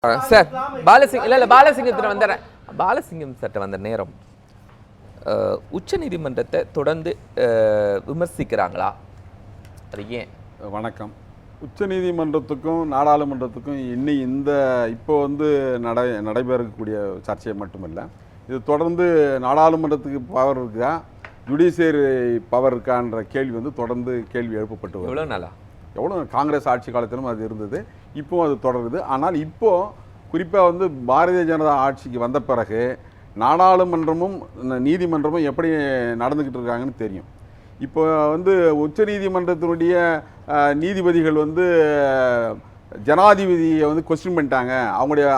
Sir Balasingh இல்லை பாலசிங்கத்தில் வந்துடுறேன். பாலசிங்கம் சட்ட வந்த நேரம் உச்ச நீதிமன்றத்தை தொடர்ந்து விமர்சிக்கிறாங்களா? அது ஏன்? வணக்கம். உச்ச நீதிமன்றத்துக்கும் நாடாளுமன்றத்துக்கும் இப்போ நடைபெறக்கூடிய சர்ச்சை மட்டுமில்லை, இது தொடர்ந்து நாடாளுமன்றத்துக்கு பவர் இருக்கா, ஜுடிஷியரி பவர் இருக்கான்ற கேள்வி தொடர்ந்து கேள்வி எழுப்பப்பட்டு வருது. எவ்வளோ நாளா? எவ்வளோ காங்கிரஸ் ஆட்சி காலத்திலும் அது இருந்தது, இப்போவும் அது தொடருது. ஆனால் இப்போது குறிப்பாக பாரதிய ஜனதா ஆட்சிக்கு வந்த பிறகு நாடாளுமன்றமும் நீதிமன்றமும் எப்படி நடந்துக்கிட்டு இருக்காங்கன்னு தெரியும். இப்போ உச்ச நீதிமன்றத்தினுடைய நீதிபதிகள் ஜனாதிபதியை கொஸ்டின் பண்ணிட்டாங்க,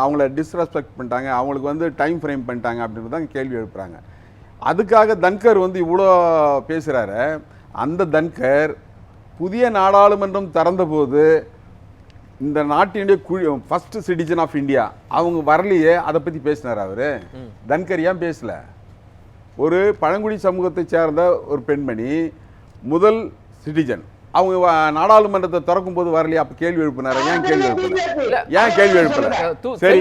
அவங்கள டிஸ்ரெஸ்பெக்ட் பண்ணிட்டாங்க, அவங்களுக்கு டைம் ஃப்ரேம் பண்ணிட்டாங்க அப்படின்னு தான் கேள்வி எழுப்புறாங்க. அதுக்காக தன்கர் இவ்வளோ பேசுகிறாரு. அந்த தன்கர் புதிய நாடாளுமன்றம் திறந்தபோது இந்த நாட்டினுடைய ஃபர்ஸ்ட் சிட்டிசன் ஆஃப் இந்தியா அவங்க வரலையே, அதை பற்றி பேசினார் அவர். தன்கர் ஏன் பேசல? ஒரு பழங்குடி சமூகத்தை சேர்ந்த ஒரு பெண்மணி முதல் சிட்டிசன், அவங்க நாடாளுமன்றத்தை திறக்கும் போது வரலையே, அப்ப கேள்வி எழுப்பினார். ஏன் கேள்வி எழுப்பல? சரி,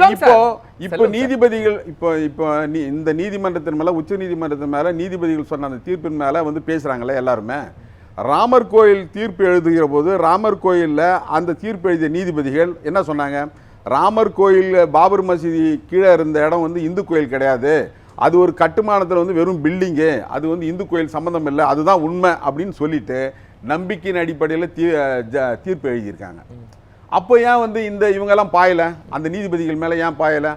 இப்போ நீதிபதிகள் இப்போ இந்த நீதிமன்றத்தின் மேல, உச்ச நீதிமன்றத்தின் மேல நீதிபதிகள் சொன்ன அந்த தீர்ப்பின் மேல பேசுறாங்களே எல்லாருமே. ராமர் கோயில் தீர்ப்பு எழுதுகிற போது ராமர் கோயிலில் அந்த தீர்ப்பு எழுதிய நீதிபதிகள் என்ன சொன்னாங்க? ராமர் கோயில் பாபர் மசீதி கீழே இருந்த இடம் இந்து கோயில் கிடையாது, அது ஒரு கட்டுமானத்தில் வெறும் பில்டிங்கு, அது இந்து கோயில் சம்மந்தம் இல்லை, அதுதான் உண்மை அப்படின்னு சொல்லிட்டு நம்பிக்கையின் அடிப்படையில் தீர்ப்பு எழுதியிருக்காங்க. அப்போ ஏன் இவங்கெல்லாம் பாயலை? அந்த நீதிபதிகள் மேலே ஏன் பாயலை?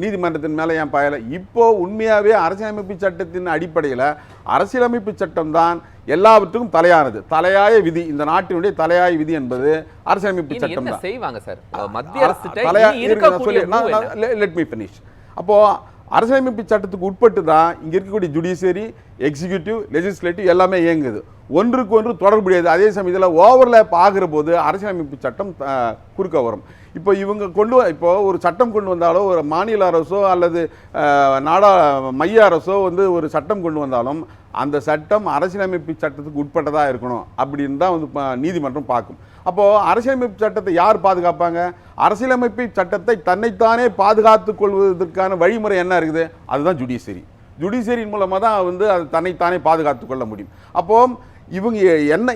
நீதிமன்றத்தின் மேலே ஏன் பாயலை? இப்போ உண்மையாகவே அரசியலமைப்பு சட்டத்தின் அடிப்படையில் அரசியலமைப்பு சட்டம் தான் எல்லாவற்றுக்கும் தலையானது, தலையாய விதி. இந்த நாட்டினுடைய தலையாய விதி என்பது அரசியலமைப்பு சட்டம் தான். செய்வாங்க சார் லெட் மீ ஃபினிஷ். அப்போ அரசியலமைப்பு சட்டத்துக்கு உட்பட்டு தான் இங்க இருக்கக்கூடிய ஜுடிஷியரி, எக்ஸிக்யூட்டிவ், லெஜிஸ்லேட்டிவ் எல்லாமே இயங்குது, ஒன்றுக்கு ஒன்று தொடர்புடையது. அதே சமயத்தில் ஓவர்லேப் ஆகிற போது அரசியலமைப்பு சட்டம் குறுக்க வரும். இப்போ இவங்க இப்போ ஒரு சட்டம் கொண்டு வந்தாலோ, ஒரு மாநில அரசோ அல்லது மைய அரசோ ஒரு சட்டம் கொண்டு வந்தாலும் அந்த சட்டம் அரசியலமைப்பு சட்டத்துக்கு உட்பட்டதாக இருக்கணும் அப்படின்னு தான் நீதிமன்றம் பார்க்கும். அப்போது அரசியலமைப்பு சட்டத்தை யார் பாதுகாப்பாங்க? அரசியலமைப்பு சட்டத்தை தன்னைத்தானே பாதுகாத்துக் கொள்வதற்கான வழிமுறை என்ன இருக்குது? அதுதான் ஜுடிஷியரி. ஜுடிஷியரியின் மூலமாக தான் அது தன்னைத்தானே பாதுகாத்துக் கொள்ள முடியும். அப்போது இவங்க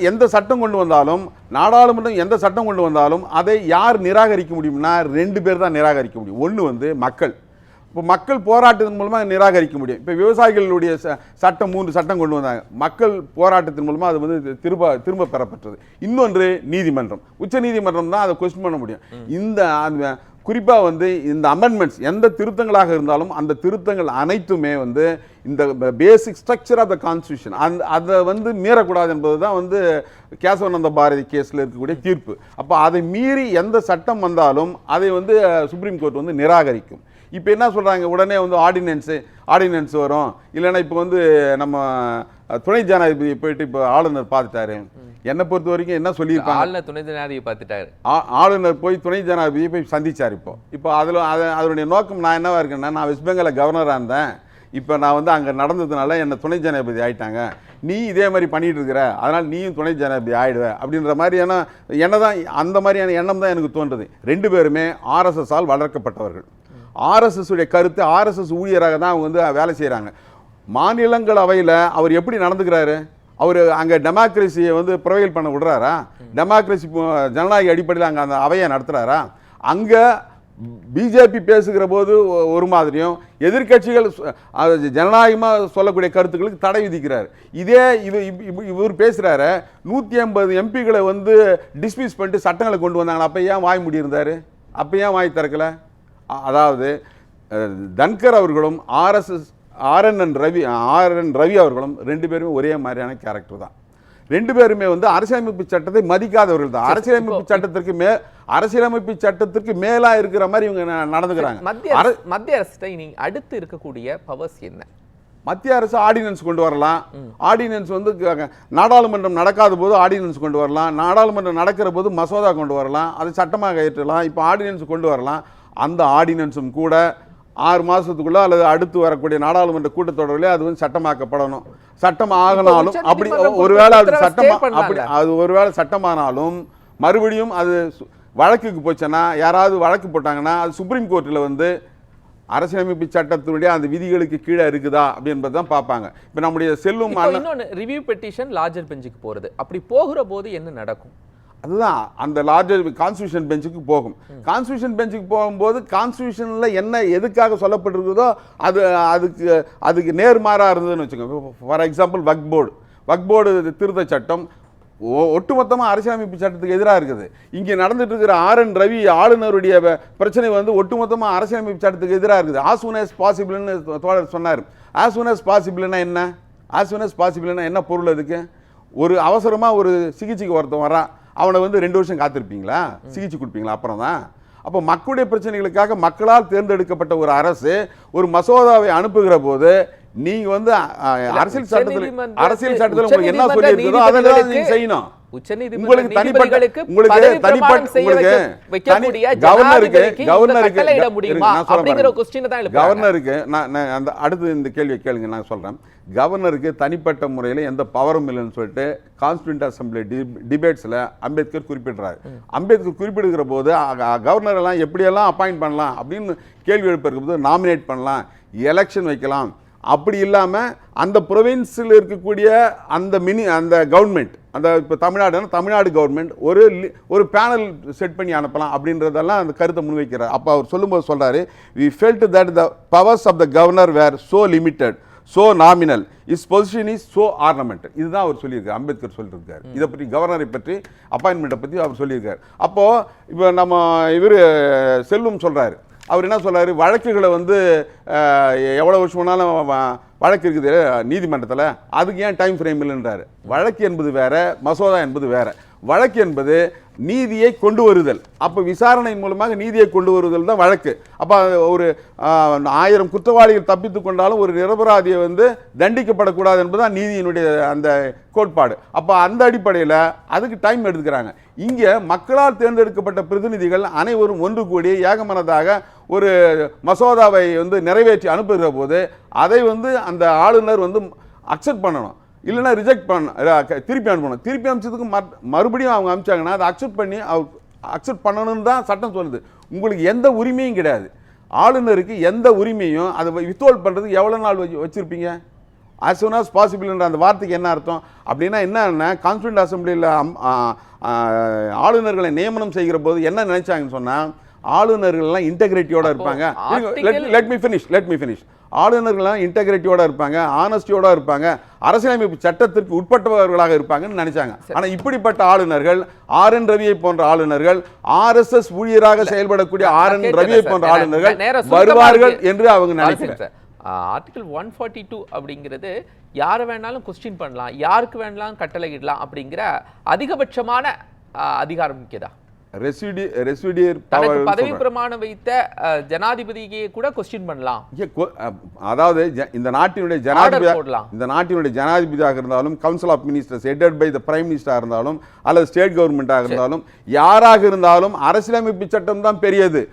எந்த சட்டம் கொண்டு வந்தாலும், நாடாளுமன்றம் எந்த சட்டம் கொண்டு வந்தாலும் அதை யார் நிராகரிக்க முடியும்னா ரெண்டு பேர் தான் நிராகரிக்க முடியும். ஒன்று மக்கள். இப்போ மக்கள் போராட்டத்தின் மூலமாக நிராகரிக்க முடியும். இப்போ விவசாயிகளுடைய சட்டம் 3 சட்டம் கொண்டு வந்தாங்க, மக்கள் போராட்டத்தின் மூலமாக அது திரும்ப பெறப்பட்டது. இன்னொன்று நீதிமன்றம், உச்ச நீதிமன்றம் தான் அதை கொஸ்டின் பண்ண முடியும். இந்த குறிப்பாக இந்த அமெண்ட்மெண்ட்ஸ் எந்த திருத்தங்களாக இருந்தாலும் அந்த திருத்தங்கள் அனைத்துமே இந்த basic structure of the constitution அதை மீறக்கூடாது என்பது தான் கேசவானந்த பாரதி கேஸில் இருக்கக்கூடிய தீர்ப்பு. அப்போ அதை மீறி எந்த சட்டம் வந்தாலும் அதை சுப்ரீம் கோர்ட் நிராகரிக்கும். இப்போ என்ன சொல்கிறாங்க? உடனே ஆர்டினன்ஸ் வரும், இல்லைன்னா இப்போ நம்ம துணை ஜனாதிபதி போயிட்டு இப்போ ஆளுநர் பார்த்துட்டாரு. என்னை பொறுத்த வரைக்கும் என்ன சொல்லியிருப்பாங்க? ஆளுநர் துணை ஜனாதிபதி பார்த்துட்டாரு. ஆளுநர் போய் துணை ஜனாதிபதியை போய் சந்திச்சார். இப்போ அதனுடைய நோக்கம் நான் என்னவா இருக்கேன்னா, நான் வெஸ்ட் பெங்காலில் கவர்னராக இருந்தேன், இப்போ நான் அங்கே நடந்ததுனால என்னை துணை ஜனாதிபதி ஆகிட்டாங்க, நீ இதே மாதிரி பண்ணிட்டு இருக்கிற, அதனால் நீயும் துணை ஜனாதிபதி ஆகிடுவேன் அப்படின்ற மாதிரியான அந்த மாதிரியான எண்ணம் தான் எனக்கு தோன்றுது. ரெண்டு பேருமே ஆர்எஸ்எஸ்ஸால் வளர்க்கப்பட்டவர்கள். ஆர்எஸ்எஸ் உடைய கருத்து, ஆர்எஸ்எஸ் ஊழியராக தான் அவங்க வேலை செய்கிறாங்க. மாநிலங்களவையில் அவர் எப்படி நடந்துக்கிறாரு? அவர் அங்கே டெமோக்ரஸியை ப்ரொவைல் பண்ண விடுறாரா? டெமோக்ரஸி ஜனநாயக அடிப்படையில் அங்கே அந்த அவையை நடத்துகிறாரா? அங்கே பிஜேபி பேசுகிற போது ஒரு மாதிரியும், எதிர்கட்சிகள் ஜனநாயகமாக சொல்லக்கூடிய கருத்துக்களுக்கு தடை விதிக்கிறார். இவர் பேசுகிறாரு, 150 எம்பிகளை டிஸ்மிஸ் பண்ணிட்டு சட்டங்களை கொண்டு வந்தாங்க. அப்போ ஏன் வாய் முடியிருந்தார்? அப்போ ஏன் வாய் திறக்கலை? அதாவது தன்கர் அவர்களும் ஆர்என் ரவி அவர்களும் ரெண்டு பேருமே ஒரே மாதிரியான கேரக்டர் தான். ரெண்டு பேருமே அரசியலமைப்பு சட்டத்தை மதிக்காதவர்கள் தான். அரசியலமைப்பு சட்டத்திற்கு மேலா இருக்கிற மாதிரி இவங்க நடந்துக்கிறாங்க. மத்திய அரசு அடுத்து இருக்கக்கூடிய பவர்ஸ் என்ன? மத்திய அரசு ஆர்டினன்ஸ் கொண்டு வரலாம். ஆர்டினன்ஸ் நாடாளுமன்றம் நடக்காத போது ஆர்டினன்ஸ் கொண்டு வரலாம், நாடாளுமன்றம் நடக்கிற போது மசோதா கொண்டு வரலாம், அது சட்டமாக ஏற்றலாம். இப்போ ஆர்டினன்ஸ் கொண்டு வரலாம். அந்த ஆர்டினன்ஸும் கூட 6 மாதத்துக்குள்ள அல்லது அடுத்து வரக்கூடிய நாடாளுமன்ற கூட்டத்தொடரிலே அது சட்டமாக்கப்படணும். சட்டம் ஆகனாலும் ஒருவேளை அது சட்டமானாலும் மறுபடியும் அது வழக்குக்கு போச்சுன்னா யாராவது வழக்கு போட்டாங்கன்னா அது சுப்ரீம் கோர்ட்டில் வந்து அரசியலமைப்பு சட்டத்தினுடைய அந்த விதிகளுக்கு கீழே இருக்குதா அப்படின்றது தான் பார்ப்பாங்க. இப்போ நம்முடைய செல்லும் இன்னொன்று ரிவ்யூ பெட்டிஷன் லார்ஜர் பெஞ்சுக்கு போகிறது, அப்படி போகிற போது என்ன நடக்கும்? அதுதான் அந்த லார்ஜர் கான்ஸ்டியூஷன் பெஞ்சுக்கு போகும். கான்ஸ்டியூஷன் பெஞ்சுக்கு போகும்போது கான்ஸ்டியூஷனில் என்ன எதுக்காக சொல்லப்பட்டிருக்குதோ அதுக்கு நேர்மாறாக இருந்ததுன்னு வச்சுக்கோங்க. ஃபார் எக்ஸாம்பிள் வக்ஃப் போர்டு திருத்த சட்டம் ஒட்டுமொத்தமாக அரசியலமைப்பு சட்டத்துக்கு எதிராக இருக்குது. இங்கே நடந்துட்டு இருக்கிற ஆர்.என். ரவி ஆளுநருடைய பிரச்சனை வந்து ஒட்டுமொத்தமாக அரசியலமைப்பு சட்டத்துக்கு எதிராக இருக்குது. ஆஸ் சூன் as பாசிபிள்னு தோழர் சொன்னார். ஆஸ் சூன் as பாசிபிள்னா என்ன? ஆஸ் சூன் as பாசிபிள்னா என்ன பொருள்? அதுக்கு ஒரு அவசரமாக ஒரு சிகிச்சைக்கு ஒருத்தன் வரான், அவனை வந்து 2 வருஷம் காத்திருப்பீங்களா? சிகிச்சை கொடுப்பீங்களா? அப்புறம் தான். அப்போ மக்களுடைய பிரச்சனைகளுக்காக மக்களால் தேர்ந்தெடுக்கப்பட்ட ஒரு அரசு ஒரு மசோதாவை அனுப்புகிற போது நீங்க வந்து அரசியல் சட்டத்தில் உங்களுக்கு என்ன சொல்லி இருக்குதோ அதை நீங்க செய்யணும். உங்களுக்கு தனிப்பட்ட கவர்னருக்கு அந்த அடுத்து இந்த கேள்வியை கேளுங்க, நான் சொல்றேன். கவர்னருக்கு தனிப்பட்ட முறையில் எந்த பவரும் இல்லைன்னு சொல்லிட்டு கான்ஸ்டிடியூண்ட் அசம்பிளி டிபேட்ஸ்ல அம்பேத்கர் குறிப்பிடுறாரு. அம்பேத்கர் குறிப்பிடுகிற போது கவர்னர் எல்லாம் எப்படியெல்லாம் அப்பாயிண்ட் பண்ணலாம் அப்படின்னு கேள்வி எழுப்பிருக்கும் போது நாமினேட் பண்ணலாம், எலெக்ஷன் வைக்கலாம். அப்படி இல்லாமல் அந்த ப்ரொவின்ஸில் இருக்கக்கூடிய அந்த கவர்மெண்ட், அந்த இப்போ தமிழ்நாடு கவர்மெண்ட் ஒரு பேனல் செட் பண்ணி அனுப்பலாம் அப்படின்றதெல்லாம் அந்த கருத்தை முன்வைக்கிறார். அப்போ அவர் சொல்லும்போது சொல்கிறாரு, we felt that the powers of the governor were so limited, so nominal, his position is so ornamental. இதுதான் அவர் சொல்லியிருக்காரு, அம்பேத்கர் சொல்லியிருக்காரு. இதை பற்றி கவர்னரை பற்றி அப்பாயின்மெண்ட்டை பற்றி அவர் சொல்லியிருக்காரு. அப்போது இப்போ நம்ம இவர் செல்வம் சொல்கிறாரு, அவர் என்ன சொல்றாரு, வழக்குகளை வந்து எவ்வளவு வருஷம் வேணாலும் வழக்கு இருக்குது நீதிமன்றத்தில், அதுக்கு ஏன் டைம் ஃப்ரேம் இல்லைன்றாரு. வழக்கு என்பது வேற, மசோதா என்பது வேற. வழக்கு என்பது நீதியை கொண்டு வருதல். அப்போ விசாரணையின் மூலமாக நீதியை கொண்டு வருதல் தான் வழக்கு. அப்போ ஒரு 1000 குற்றவாளிகள் தப்பித்து கொண்டாலும் ஒரு நிரபராதியை வந்து தண்டிக்கப்படக்கூடாது என்பதுதான் நீதியினுடைய அந்த கோட்பாடு. அப்போ அந்த அடிப்படையில் அதுக்கு டைம் எடுத்துக்கிறாங்க. இங்கே மக்களால் தேர்ந்தெடுக்கப்பட்ட பிரதிநிதிகள் அனைவரும் ஒன்று கூடி ஏகமனதாக ஒரு மசோதாவை வந்து நிறைவேற்றி அனுப்புகிற போது அதை வந்து அந்த ஆளுநர் வந்து அக்செப்ட் பண்ணணும், இல்லைன்னா ரிஜெக்ட் திருப்பி அனுப்பணும். திருப்பி அனுப்பிச்சதுக்கு மறுபடியும் அவங்க அனுப்பிச்சாங்கன்னா அதை அக்செப்ட் பண்ணணும்னு தான் சட்டம் சொல்லுது. உங்களுக்கு எந்த உரிமையும் கிடையாது. ஆளுநருக்கு எந்த உரிமையும் அதை வித்ஹோல்ட் பண்ணுறதுக்கு எவ்வளோ நாள் வச்சுருப்பீங்க? as soon as possible அந்த வார்த்தைக்கு என்ன அர்த்தம் அப்படின்னா என்னன்னா, கான்ஸ்டிடியூண்ட் அசம்பிளியில் ஆளுநர்களை நியமனம் செய்கிற போது என்ன நினைச்சாங்கன்னு சொன்னால், ஆளுநர்கள்லாம் இன்டெகிரிட்டியோட இருப்பாங்க. Let me finish. ஆளுநர்கள்லாம் இன்டெகிரிட்டியோட இருப்பாங்க, ஆனஸ்டியோட இருப்பாங்க, அரசியலமைப்பு சட்டத்திற்கு உட்பட்டவர்களாக இருப்பாங்கன்னு நினைச்சாங்க. ஆனால் இப்படிப்பட்ட ஆளுநர்கள், ஆர்.என். ரவியை போன்ற ஆளுநர்கள், RSS ஊழியராக செயல்படக்கூடிய ஆர்.என். ரவியை போன்ற ஆளுநர்கள் வருவார்கள் என்று அவங்க நினைக்கிறாங்க. ஆர்டிகல் 142 அப்படிங்கிறது யாரை வேணாலும் கொஸ்டின் பண்ணலாம், யாருக்கு வேணாலும் கட்டளையிடலாம் அப்படிங்கிற அதிகபட்சமான அதிகாரம் முக்கியதா? பதவி பிரமாணம் வைத்த ஜனாதிபதியை கூட கொஸ்டின் பண்ணலாம். அதாவது இந்த நாட்டினுடைய ஜனாதிபதியாக இருந்தாலும், council of ministers headed by the prime மினிஸ்டராக இருந்தாலும், அல்லது ஸ்டேட் கவர்மெண்டாக இருந்தாலும், யாராக இருந்தாலும் அரசியலமைப்பு சட்டம் தான் பெரியது,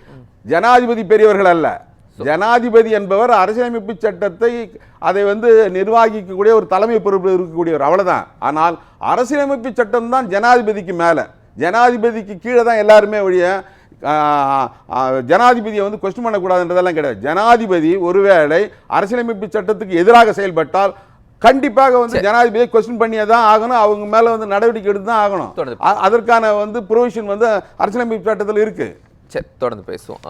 ஜனாதிபதி பெரியவர்கள் அல்ல. ஜனாதிபதி என்பவர் அரசியலமைப்பு சட்டத்தை அதை வந்து நிர்வகிக்கக்கூடிய ஒரு தலைமை பொறுப்பு இருக்கக்கூடியவர், அவ்வளவுதான். ஆனால் அரசியலமைப்பு சட்டம் தான் ஜனாதிபதிக்கு மேல, ஜனாதிபதிக்கு கீழே தான் எல்லாருமே ஒழிய ஜனாதிபதியை வந்து கொஸ்டின் பண்ணக்கூடாதுன்றதெல்லாம் கிடையாது. ஜனாதிபதி ஒருவேளை அரசியலமைப்பு சட்டத்துக்கு எதிராக செயல்பட்டால் கண்டிப்பாக வந்து ஜனாதிபதியை கொஸ்டின் பண்ணியே தான் ஆகணும், அவங்க மேல வந்து நடவடிக்கை எடுத்து தான் ஆகணும். அதற்கான வந்து ப்ரொவிஷன் வந்து அரசியலமைப்பு சட்டத்தில் இருக்கு. சரி, தொடர்ந்து பேசுவோம்.